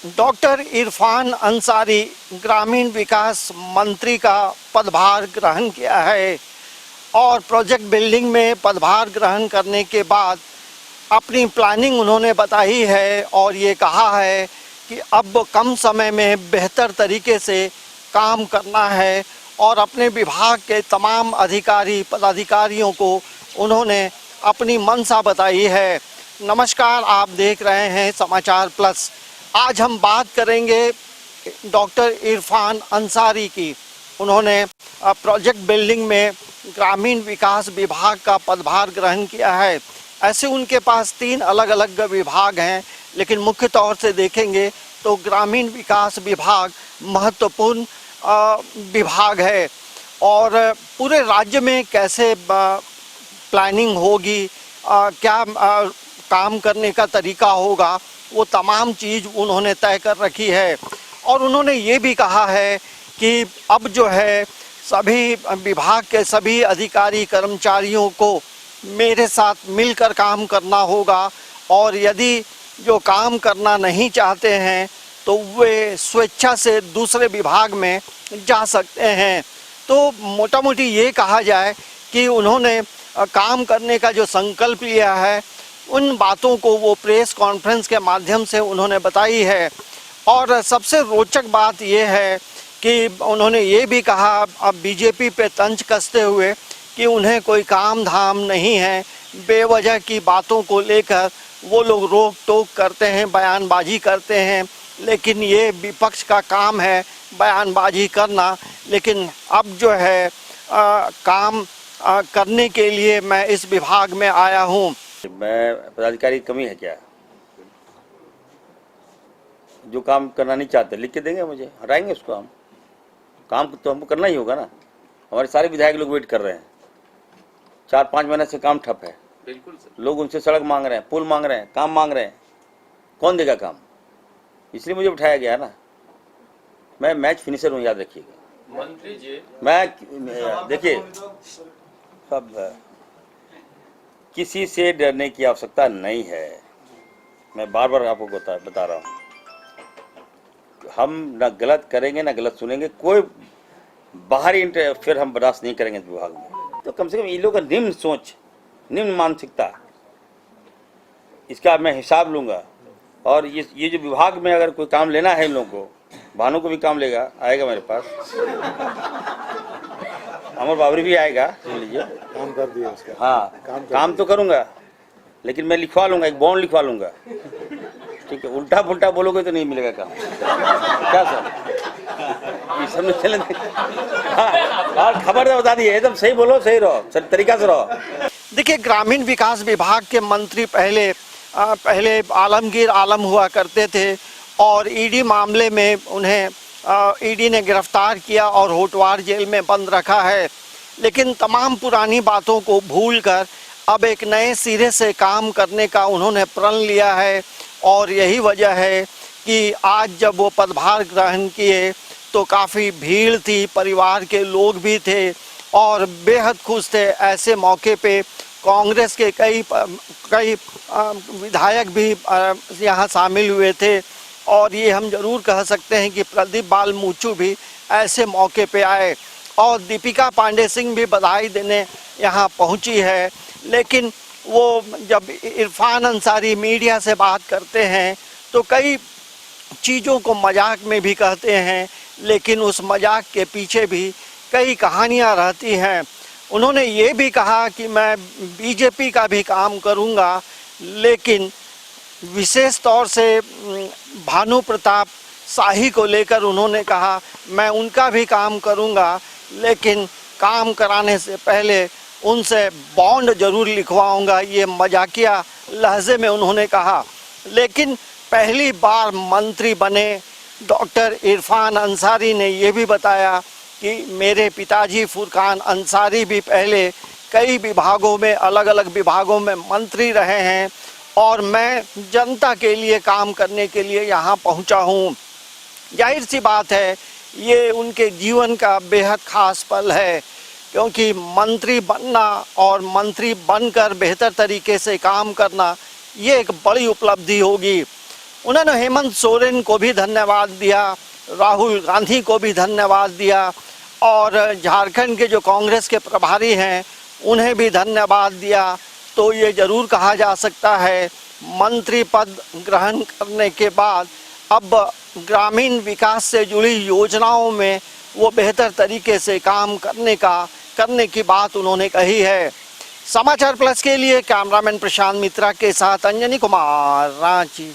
Doctor Irfan Ansari ग्रामीण विकास मंत्री का पदभार ग्रहण किया है और प्रोजेक्ट बिल्डिंग में पदभार ग्रहण करने के बाद अपनी प्लानिंग उन्होंने बताई है और ये कहा है कि अब कम समय में बेहतर तरीके से काम करना है और अपने विभाग के तमाम अधिकारी पदाधिकारियों को उन्होंने अपनी मंशा बताई है। नमस्कार, आप देख रहे हैं समाचार प्लस। आज हम बात करेंगे डॉक्टर इरफान अंसारी की। उन्होंने प्रोजेक्ट बिल्डिंग में ग्रामीण विकास विभाग का पदभार ग्रहण किया है। ऐसे उनके पास 3 अलग अलग विभाग हैं, लेकिन मुख्य तौर से देखेंगे तो ग्रामीण विकास विभाग महत्वपूर्ण विभाग है और पूरे राज्य में कैसे प्लानिंग होगी, क्या काम करने का तरीका होगा, वो तमाम चीज़ उन्होंने तय कर रखी है। और उन्होंने ये भी कहा है कि अब जो है सभी विभाग के सभी अधिकारी कर्मचारियों को मेरे साथ मिलकर काम करना होगा और यदि जो काम करना नहीं चाहते हैं तो वे स्वेच्छा से दूसरे विभाग में जा सकते हैं। तो मोटा मोटी ये कहा जाए कि उन्होंने काम करने का जो संकल्प लिया है उन बातों को वो प्रेस कॉन्फ्रेंस के माध्यम से उन्होंने बताई है। और सबसे रोचक बात ये है कि उन्होंने ये भी कहा अब बीजेपी पे तंज कसते हुए कि उन्हें कोई काम धाम नहीं है, बेवजह की बातों को लेकर वो लोग रोक टोक करते हैं, बयानबाजी करते हैं, लेकिन ये विपक्ष का काम है बयानबाजी करना। लेकिन अब जो है काम करने के लिए मैं इस विभाग में आया हूँ। मैं पदाधिकारी की कमी है क्या? जो काम करना नहीं चाहते लिख के देंगे, मुझे हटाएंगे उसको। हम काम तो हमको करना ही होगा ना। हमारे सारे विधायक लोग वेट कर रहे हैं, 4-5 महीने से काम ठप है। बिल्कुल सर। लोग उनसे सड़क मांग रहे हैं, पुल मांग रहे हैं, काम मांग रहे हैं। कौन देगा काम? इसलिए मुझे उठाया गया ना। मैं मैच फिनिशर हूँ, याद रखिएगा। मंत्री जी, मैं देखिए, सब किसी से डरने की आवश्यकता नहीं है। मैं बार बार आपको बता रहा हूँ, हम ना गलत करेंगे ना गलत सुनेंगे। कोई बाहरी इंटरफेयर हम बर्दाश्त नहीं करेंगे इस विभाग में। तो कम से कम इन लोगों का निम्न सोच, निम्न मानसिकता, इसका मैं हिसाब लूँगा। और ये जो विभाग में अगर कोई काम लेना है इन लोगों को, भानु को भी काम लेगा, आएगा मेरे पास, अमर बाबरी भी आएगा, सुन लीजिए। काम कर दिया उसका। हाँ, काम तो करूँगा, लेकिन मैं लिखवा लूँगा, एक बॉन्ड लिखवा लूँगा। ठीक है, उल्टा पुल्टा बोलोगे तो नहीं मिलेगा काम। क्या सर? ये सब नहीं चलेंगे। हाँ, और खबर बता दिए, एकदम सही बोलो, सही रहो, सर तरीका से रहो। देखिए, ग्रामीण विकास विभाग के मंत्री पहले आलमगीर आलम हुआ करते थे और ईडी मामले में उन्हें ईडी ने गिरफ्तार किया और होटवार जेल में बंद रखा है। लेकिन तमाम पुरानी बातों को भूलकर अब एक नए सिरे से काम करने का उन्होंने प्रण लिया है और यही वजह है कि आज जब वो पदभार ग्रहण किए तो काफ़ी भीड़ थी, परिवार के लोग भी थे और बेहद खुश थे। ऐसे मौके पे कांग्रेस के कई विधायक भी यहाँ शामिल हुए थे और ये हम जरूर कह सकते हैं कि प्रदीप बाल मूचू भी ऐसे मौके पे आए और दीपिका पांडे सिंह भी बधाई देने यहाँ पहुँची है। लेकिन वो जब इरफान अंसारी मीडिया से बात करते हैं तो कई चीज़ों को मजाक में भी कहते हैं, लेकिन उस मजाक के पीछे भी कई कहानियाँ रहती हैं। उन्होंने ये भी कहा कि मैं बीजेपी का भी काम करूँगा, लेकिन विशेष तौर से भानु प्रताप शाही को लेकर उन्होंने कहा मैं उनका भी काम करूँगा, लेकिन काम कराने से पहले उनसे बॉन्ड जरूर लिखवाऊंगा। ये मजाकिया लहजे में उन्होंने कहा। लेकिन पहली बार मंत्री बने डॉक्टर इरफान अंसारी ने ये भी बताया कि मेरे पिताजी फुरकान अंसारी भी पहले कई विभागों में, अलग अलग विभागों में मंत्री रहे हैं और मैं जनता के लिए काम करने के लिए यहाँ पहुँचा हूँ। जाहिर सी बात है, ये उनके जीवन का बेहद खास पल है, क्योंकि मंत्री बनना और मंत्री बनकर बेहतर तरीके से काम करना ये एक बड़ी उपलब्धि होगी। उन्होंने हेमंत सोरेन को भी धन्यवाद दिया, राहुल गांधी को भी धन्यवाद दिया और झारखंड के जो कांग्रेस के प्रभारी हैं उन्हें भी धन्यवाद दिया। तो ये ज़रूर कहा जा सकता है मंत्री पद ग्रहण करने के बाद अब ग्रामीण विकास से जुड़ी योजनाओं में वो बेहतर तरीके से काम करने की बात उन्होंने कही है। समाचार प्लस के लिए कैमरामैन प्रशांत मित्रा के साथ अंजनी कुमार, रांची।